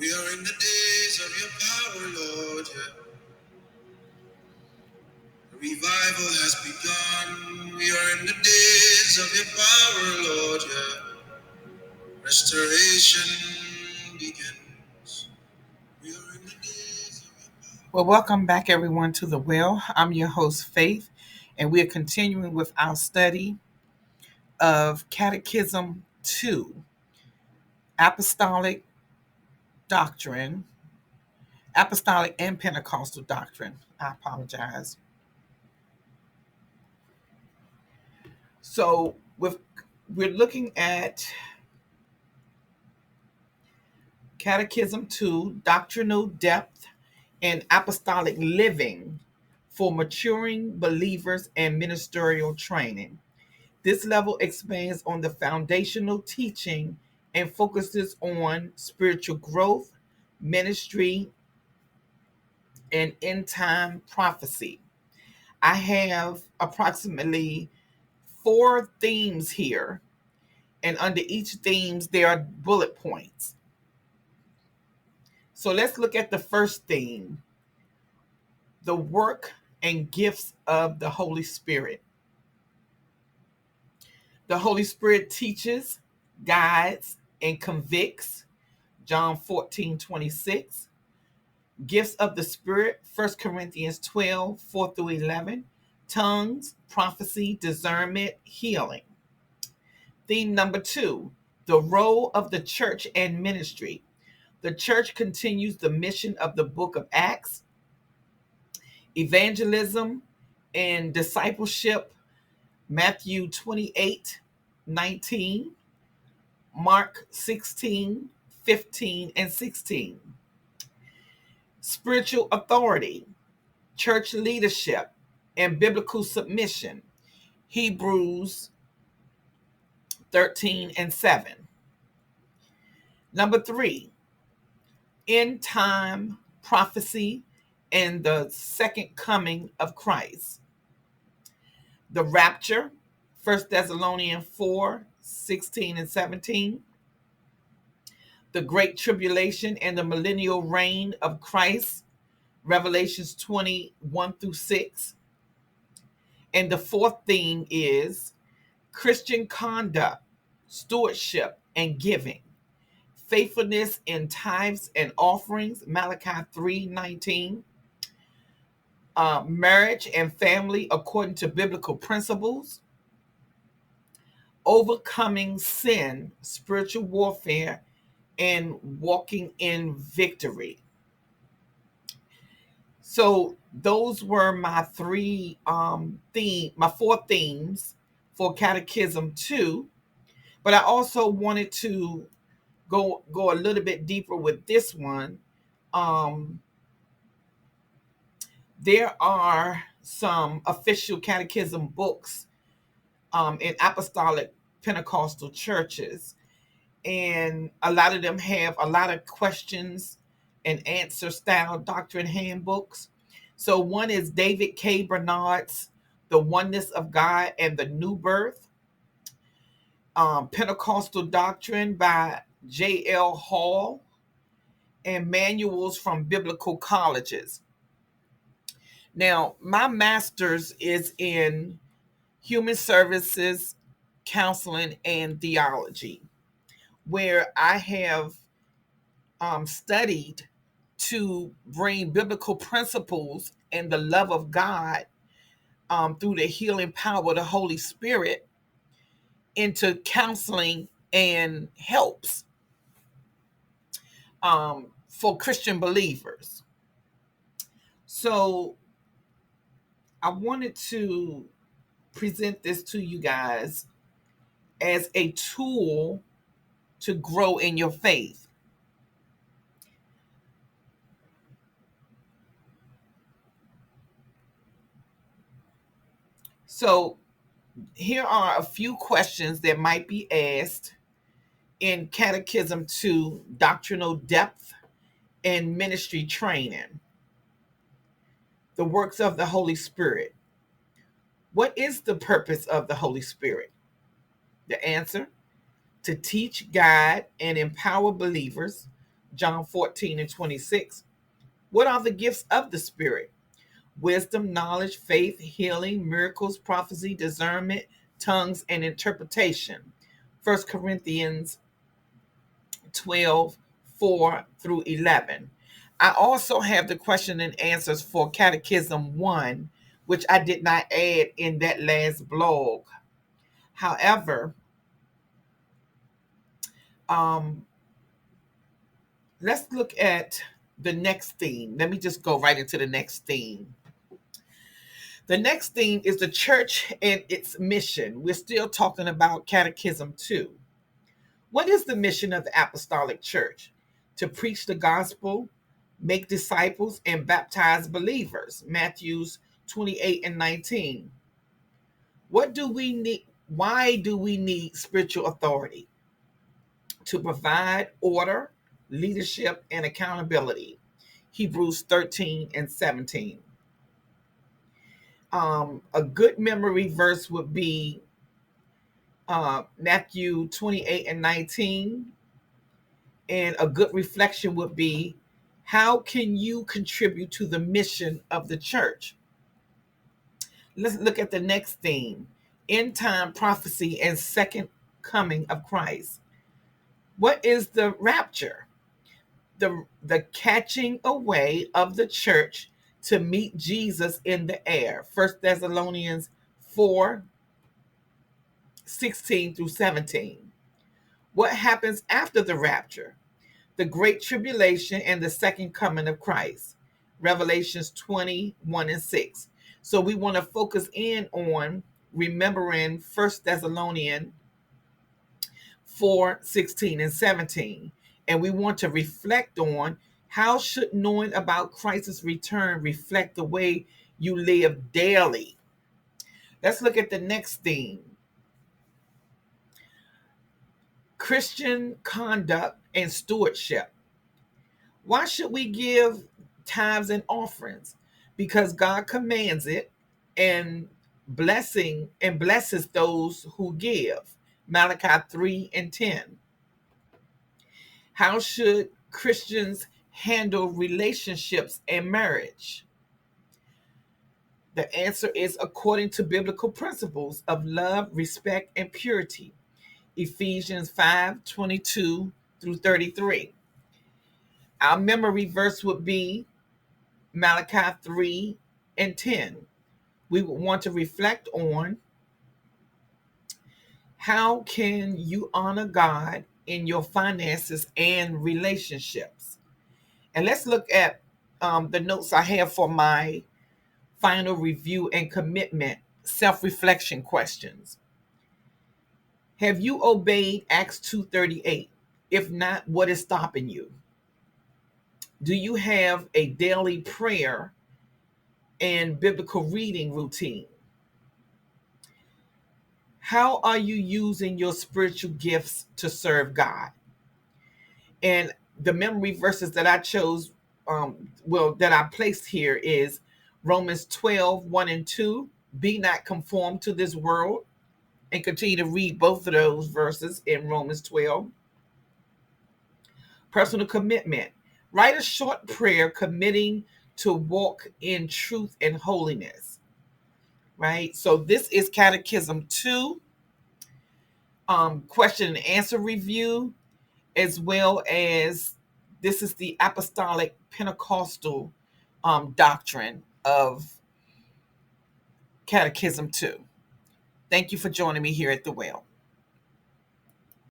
We are in the days of your power, Lord. Yeah. Revival has begun. We are in the days of your power, Lord. Yeah. Restoration begins. We are in the days of your power. Well, welcome back, everyone, to The Well. I'm your host, Faith, and we are continuing with our study of Catechism 2, Apostolic Doctrine, Apostolic and Pentecostal Doctrine. I apologize. So, we're looking at Catechism 2, Doctrinal Depth and Apostolic Living for Maturing Believers and Ministerial Training. This level expands on the foundational teaching and focuses on spiritual growth, ministry, and end time prophecy. I have approximately 4 themes here, and under each themes there are bullet points. So let's look at the first theme, the work and gifts of the Holy Spirit. The Holy Spirit teaches, guides, and convicts. John 14:26. Gifts of the Spirit, 1 Corinthians 12, 4 through 11. Tongues, prophecy, discernment, healing. Theme number 2, the role of the church and ministry. The church continues the mission of the book of Acts, evangelism and discipleship, Matthew 28:19, Mark 16:15 and 16. Spiritual authority, church leadership, and biblical submission, Hebrews 13:7. Number 3, end time prophecy and the second coming of Christ. The rapture, 1 Thessalonians 4:16 and 17. The great tribulation and the millennial reign of Christ, Revelations 21 through 6. And the 4th theme is Christian conduct, stewardship, and giving. Faithfulness in tithes and offerings, Malachi 3:19. Marriage and family according to biblical principles. Overcoming sin, spiritual warfare, and walking in victory. So those were my my 4 themes for Catechism 2. But I also wanted to go a little bit deeper with this one. There are some official catechism books in Apostolic Pentecostal churches, and a lot of them have a lot of questions and answer style doctrine handbooks. So one is David K. Bernard's The Oneness of God and the New Birth, Pentecostal Doctrine by J.L. Hall, and manuals from biblical colleges. Now, my master's is in human services, counseling, and theology, where I have studied to bring biblical principles and the love of God through the healing power of the Holy Spirit into counseling and helps for Christian believers. So I wanted to present this to you guys as a tool to grow in your faith. So here are a few questions that might be asked in Catechism 2, Doctrinal Depth and Ministry Training. The works of the Holy Spirit. What is the purpose of the Holy Spirit? The answer: to teach, guide, and empower believers John 14 and 26. What are the gifts of the Spirit? Wisdom, knowledge, faith, healing, miracles, prophecy, discernment, tongues, and interpretation. 1 Corinthians 12, 4 through 11. I also have the question and answers for Catechism 1, which I did not add in that last blog. However, let's look at the next theme. Let me just go right into the next theme. The next theme is the church and its mission. We're still talking about Catechism 2. What is the mission of the Apostolic Church? To preach the gospel, make disciples, and baptize believers. Matthews 28 and 19. What do we need? Why do we need spiritual authority? To provide order, leadership, and accountability. Hebrews 13 and 17. A good memory verse would be Matthew 28 and 19. And a good reflection would be, how can you contribute to the mission of the church? Let's look at the next theme, end time prophecy and second coming of Christ. What is the rapture? The catching away of the church to meet Jesus in the air. 1 Thessalonians 4, 16 through 17. What happens after the rapture? The great tribulation and the second coming of Christ. Revelations 21 and 6. So we want to focus in on remembering 1 Thessalonians 4, 16 and 17. And we want to reflect on, how should knowing about Christ's return reflect the way you live daily? Let's look at the next theme. Christian conduct and stewardship. Why should we give tithes and offerings? Because God commands it and blesses those who give. Malachi 3 and 10. How should Christians handle relationships and marriage? The answer is according to biblical principles of love, respect, and purity. Ephesians 5, 22 through 33. Our memory verse would be Malachi 3 and 10. We would want to reflect on, how can you honor God in your finances and relationships? And let's look at the notes I have for my final review and commitment self-reflection questions. Have you obeyed Acts 2:38? If not, what is stopping you? Do you have a daily prayer and biblical reading routine? How are you using your spiritual gifts to serve God? And the memory verses that I chose, that I placed here is Romans 12, 1 and 2. Be not conformed to this world. And continue to read both of those verses in Romans 12. Personal commitment. Write a short prayer committing to walk in truth and holiness. Right? So this is Catechism 2. Question and answer review, as well as this is the Apostolic Pentecostal doctrine of Catechism 2. Thank you for joining me here at the Well.